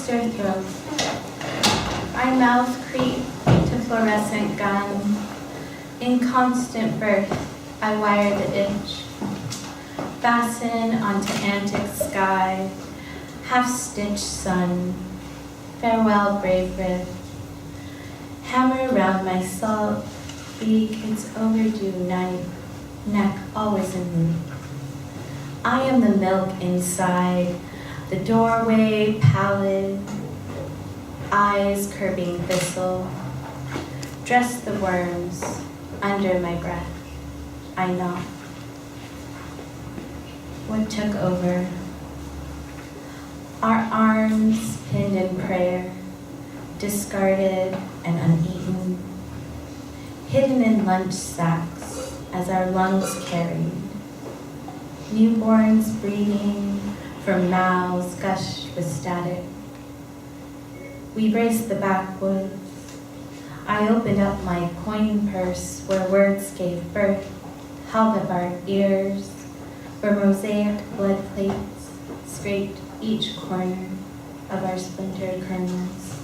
blister throat. Our mouth creep to fluorescent gun. In constant birth, I wire the itch. Fasten onto antic sky, half-stitched sun. Farewell, brave rib. Hammer round my salt beak, its overdue knife, neck always in loop. I am the milk inside, the doorway pallid, eyes curbing thistle. Dress the worms under my breath. I knock. What took over? Our arms pinned in prayer, discarded and uneaten, hidden in lunch sacks as our lungs carried. Newborns breathing from mouths gushed with static. We braced the backwoods. I opened up my coin purse where words gave birth, held up our ears, where mosaic blood plates scraped each corner of our splintered kernels.